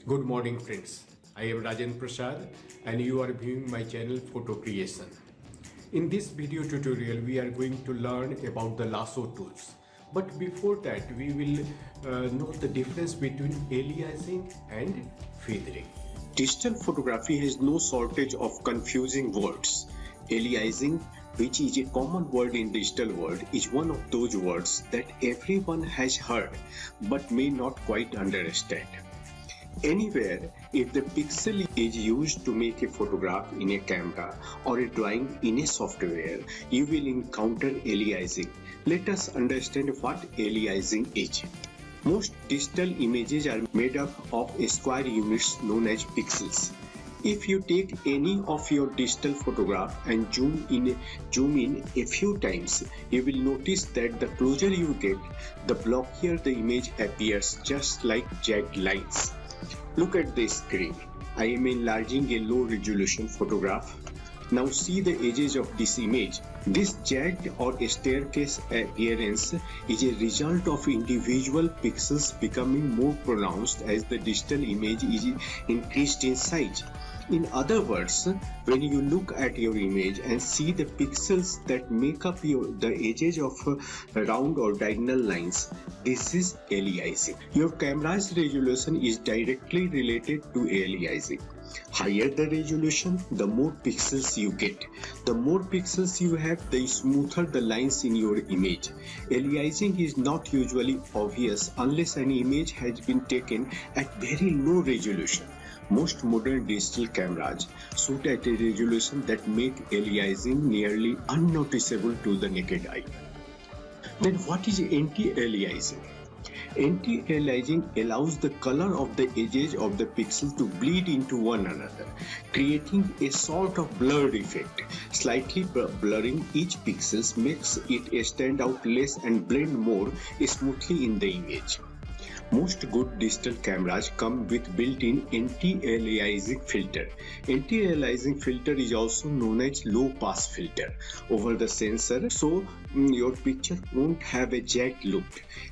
Good morning friends, I am Rajan Prasad and you are viewing my channel Photo Creation. In this video tutorial we are going to learn about the lasso tools. But before that we will know the difference between aliasing and feathering. Digital photography has no shortage of confusing words. Aliasing, which is a common word in digital world, is one of those words that everyone has heard but may not quite understand. Anywhere, if the pixel is used to make a photograph in a camera or a drawing in a software, you will encounter aliasing. Let us understand what aliasing is. Most digital images are made up of square units known as pixels. If you take any of your digital photograph and zoom in a few times, you will notice that the closer you get, the blockier the image appears, just like jagged lines. Look at this screen. I am enlarging a low resolution photograph. Now see the edges of this image. This jagged or staircase appearance is a result of individual pixels becoming more pronounced as the digital image is increased in size. In other words, when you look at your image and see the pixels that make up the edges of round or diagonal lines, this is aliasing. Your camera's resolution is directly related to aliasing. Higher the resolution, the more pixels you get. The more pixels you have, the smoother the lines in your image. Aliasing is not usually obvious unless an image has been taken at very low resolution. Most modern digital cameras shoot at a resolution that make aliasing nearly unnoticeable to the naked eye. Then what is anti-aliasing? Anti-aliasing allows the color of the edges of the pixel to bleed into one another, creating a sort of blurred effect. Slightly blurring each pixel makes it stand out less and blend more smoothly in the image. Most good digital cameras come with built-in anti-aliasing filter. Anti-aliasing filter is also known as low-pass filter over the sensor, so your picture won't have a jagged look.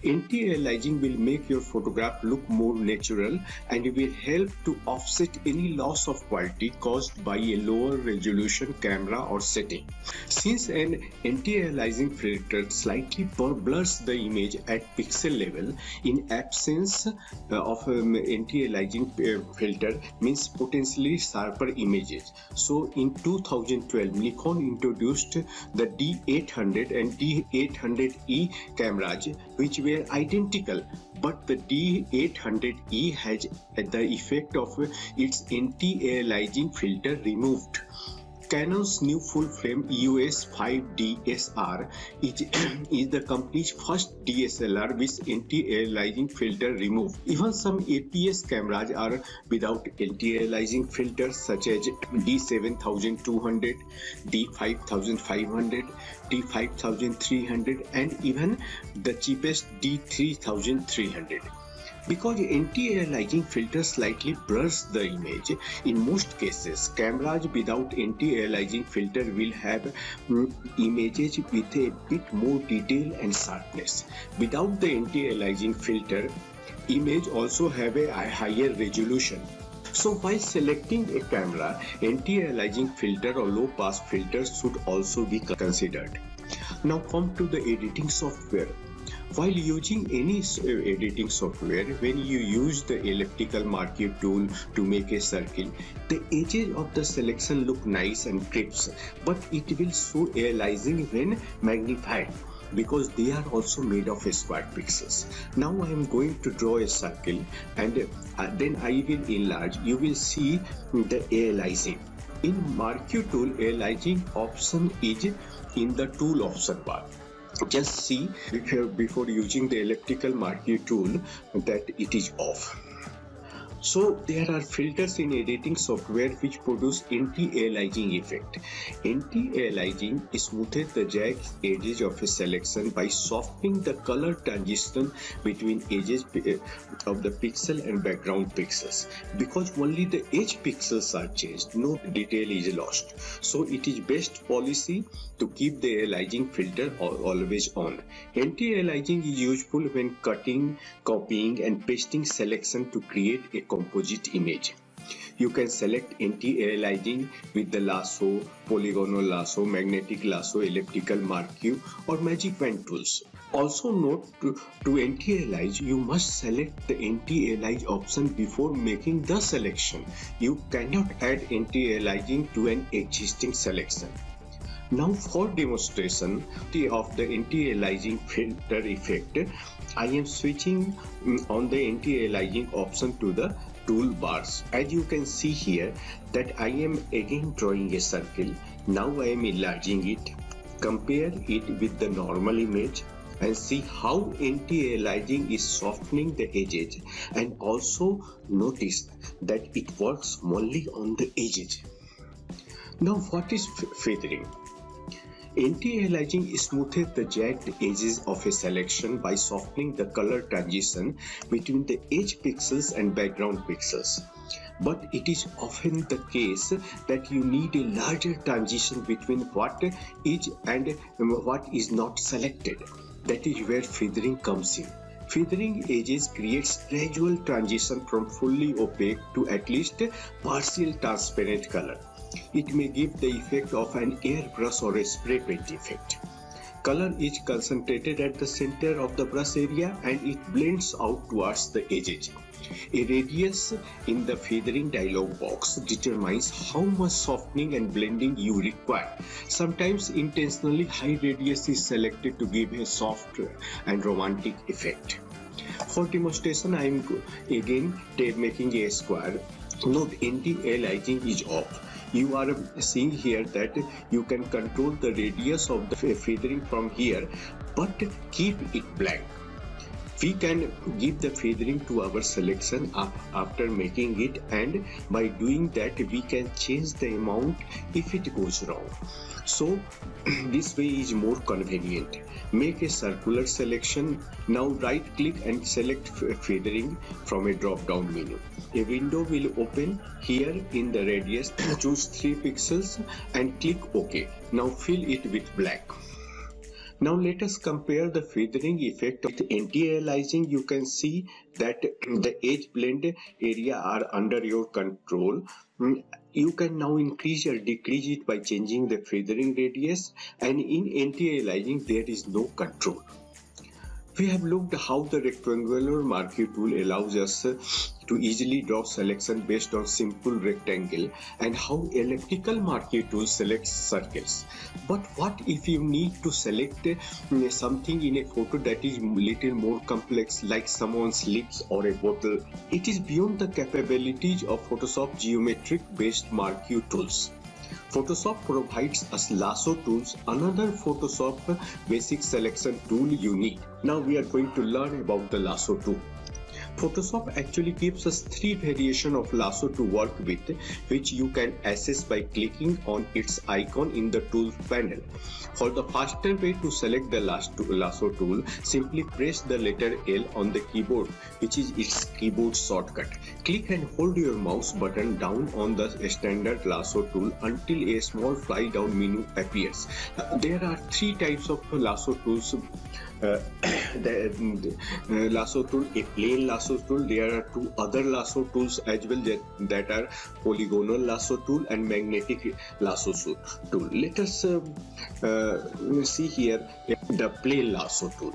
Anti-aliasing will make your photograph look more natural and will help to offset any loss of quality caused by a lower resolution camera or setting. Since an anti-aliasing filter slightly blurs the image at pixel level, in absence of anti-aliasing filter means potentially sharper images. So in 2012, Nikon introduced the D800 and D800E cameras, which were identical, but the D800E has the effect of its anti-aliasing filter removed. Canon's new full-frame EOS 5 DSR is the company's first DSLR with anti-aliasing filter removed. Even some APS cameras are without anti-aliasing filters such as D7200, D5500, D5300 and even the cheapest D3300. Because anti-aliasing filter slightly blurs the image, in most cases, cameras without anti-aliasing filter will have images with a bit more detail and sharpness. Without the anti-aliasing filter, image also have a higher resolution. So while selecting a camera, anti-aliasing filter or low-pass filter should also be considered. Now come to the editing software. While using any editing software, when you use the elliptical marquee tool to make a circle, the edges of the selection look nice and crisp, but it will show aliasing when magnified because they are also made of square pixels. Now I am going to draw a circle and then I will enlarge. You will see the aliasing. In marquee tool, aliasing option is in the tool option bar. Just see before using the elliptical marquee tool that it is off. So there are filters in editing software which produce anti-aliasing effect. Anti-aliasing smoothes the jagged edges of a selection by softening the color transition between edges of the pixel and background pixels. Because only the edge pixels are changed, no detail is lost. So it is best policy to keep the aliasing filter always on. Anti-aliasing is useful when cutting, copying and pasting selection to create a composite image. You can select anti-aliasing with the lasso, polygonal lasso, magnetic lasso, elliptical marquee, or magic wand tools. Also note to anti-alias, you must select the anti-alias option before making the selection. You cannot add anti-aliasing to an existing selection. Now for demonstration of the anti-aliasing filter effect, I am switching on the anti-aliasing option to the toolbars. As you can see here that I am again drawing a circle. Now I am enlarging it. Compare it with the normal image and see how anti-aliasing is softening the edges, and also notice that it works only on the edges. Now what is feathering? Anti-aliasing smoothes the jagged edges of a selection by softening the color transition between the edge pixels and background pixels. But it is often the case that you need a larger transition between what is and what is not selected. That is where feathering comes in. Feathering edges creates gradual transition from fully opaque to at least partial transparent color. It may give the effect of an airbrush or a spray paint effect. Color is concentrated at the center of the brush area and it blends out towards the edges. A radius in the feathering dialog box determines how much softening and blending you require. Sometimes intentionally high radius is selected to give a soft and romantic effect. For demonstration, I am again making a square. Note anti-aliasing is off. You are seeing here that you can control the radius of the feathering from here, but keep it blank. We can give the feathering to our selection after making it, and by doing that we can change the amount if it goes wrong. So this way is more convenient. Make a circular selection. Now right click and select feathering from a drop down menu. A window will open here in the radius. Choose 3 pixels and click OK. Now fill it with black. Now let us compare the feathering effect of the anti-aliasing. You can see that the edge blend area are under your control. You can now increase or decrease it by changing the feathering radius, and in anti-aliasing there is no control. We have looked how the rectangular marquee tool allows us to easily draw selection based on simple rectangle, and how elliptical marquee tool selects circles. But what if you need to select something in a photo that is little more complex, like someone's lips or a bottle? It is beyond the capabilities of Photoshop geometric based marquee tools. Photoshop provides us Lasso tools, another Photoshop basic selection tool you need. Now we are going to learn about the Lasso tool. Photoshop actually gives us 3 variations of lasso to work with, which you can access by clicking on its icon in the Tools panel. For the faster way to select the lasso tool, simply press the letter L on the keyboard, which is its keyboard shortcut. Click and hold your mouse button down on the standard lasso tool until a small fly down menu appears. There are 3 types of lasso tools. The lasso tool, a plain lasso tool. There are 2 other lasso tools as well, that are polygonal lasso tool and magnetic lasso tool. Let us see here the plain lasso tool.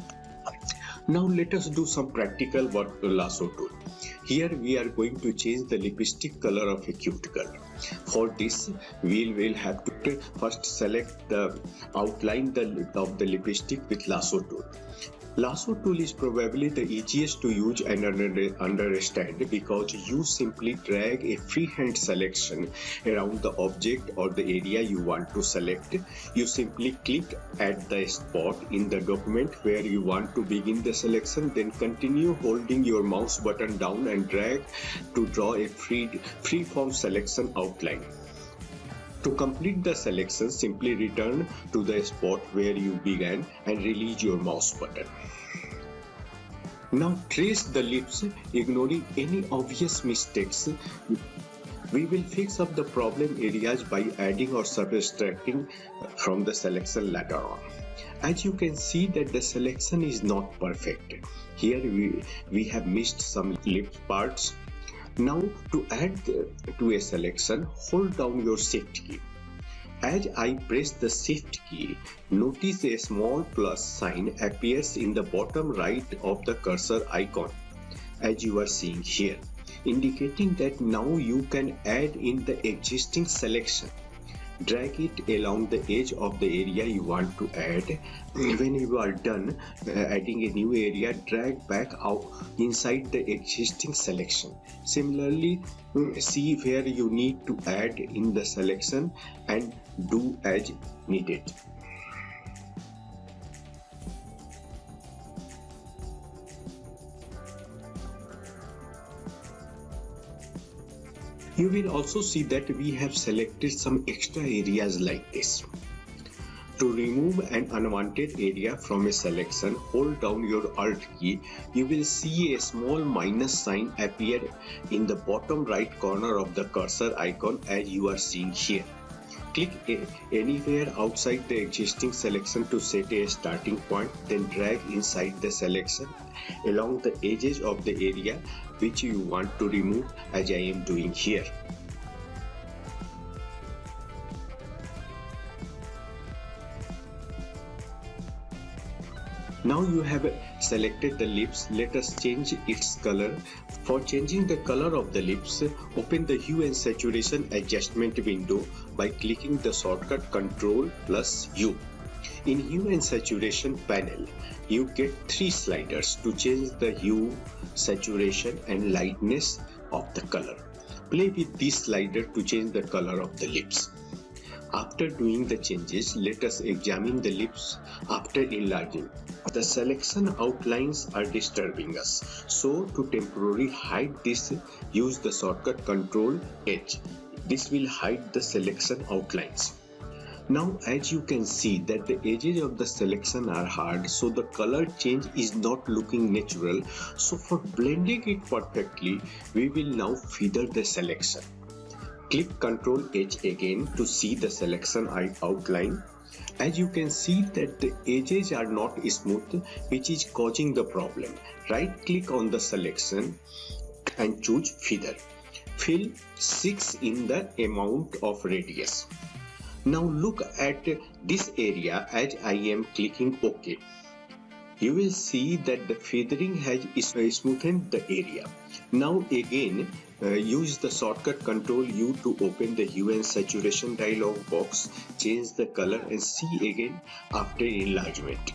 Now let us do some practical work with lasso tool. Here we are going to change the lipstick color of a cuticle. For this we will have to first select the outline of the lipstick with lasso tool. Lasso tool is probably the easiest to use and understand, because you simply drag a freehand selection around the object or the area you want to select. You simply click at the spot in the document where you want to begin the selection, then continue holding your mouse button down and drag to draw a free-form selection outline. To complete the selection, simply return to the spot where you began and release your mouse button. Now trace the lips, ignoring any obvious mistakes. We will fix up the problem areas by adding or subtracting from the selection later on. As you can see that the selection is not perfect. Here we have missed some lip parts. Now to add to a selection, hold down your shift key. As I press the shift key, notice a small plus sign appears in the bottom right of the cursor icon, as you are seeing here, indicating that now you can add in the existing selection. Drag it along the edge of the area you want to add. When you are done adding a new area, drag back out inside the existing selection. Similarly, see where you need to add in the selection and do as needed. You will also see that we have selected some extra areas like this. To remove an unwanted area from a selection, hold down your Alt key. You will see a small minus sign appear in the bottom right corner of the cursor icon, as you are seeing here. Click anywhere outside the existing selection to set a starting point, then drag inside the selection along the edges of the area which you want to remove, as I am doing here. Now you have selected the lips. Let us change its color. For changing the color of the lips, open the Hue and Saturation adjustment window by clicking the shortcut Ctrl plus U. In Hue and Saturation panel, you get 3 sliders to change the hue, saturation and lightness of the color. Play with this slider to change the color of the lips. After doing the changes, let us examine the lips after enlarging. The selection outlines are disturbing us, so to temporarily hide this, use the shortcut Ctrl H. This will hide the selection outlines. Now, as you can see that the edges of the selection are hard, so the color change is not looking natural. So for blending it perfectly, we will now feather the selection. Click Ctrl H again to see the selection outline. As you can see that the edges are not smooth, which is causing the problem. Right click on the selection and choose feather. Fill 6 in the amount of radius. Now look at this area as I am clicking OK. You will see that the feathering has smoothened the area. Now again use the shortcut Ctrl U to open the Hue and Saturation dialog box, change the color and see again after enlargement.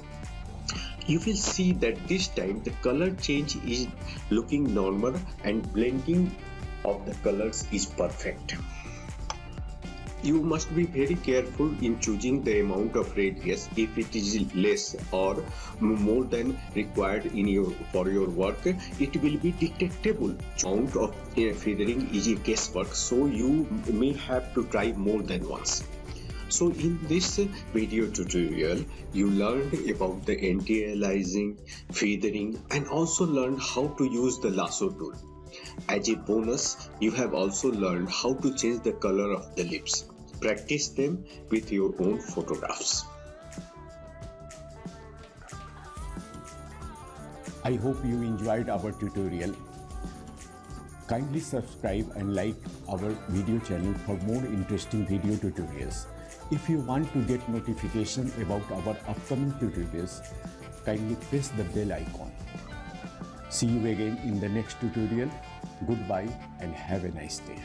You will see that this time the color change is looking normal and blending of the colors is perfect. You must be very careful in choosing the amount of radius. If it is less or more than required for your work, it will be detectable. Amount of feathering is a guesswork, so you may have to try more than once. So in this video tutorial, you learned about the anti-aliasing, feathering and also learned how to use the lasso tool. As a bonus, you have also learned how to change the color of the lips. Practice them with your own photographs. I hope you enjoyed our tutorial. Kindly subscribe and like our video channel for more interesting video tutorials. If you want to get notification about our upcoming tutorials, kindly press the bell icon. See you again in the next tutorial. Goodbye and have a nice day.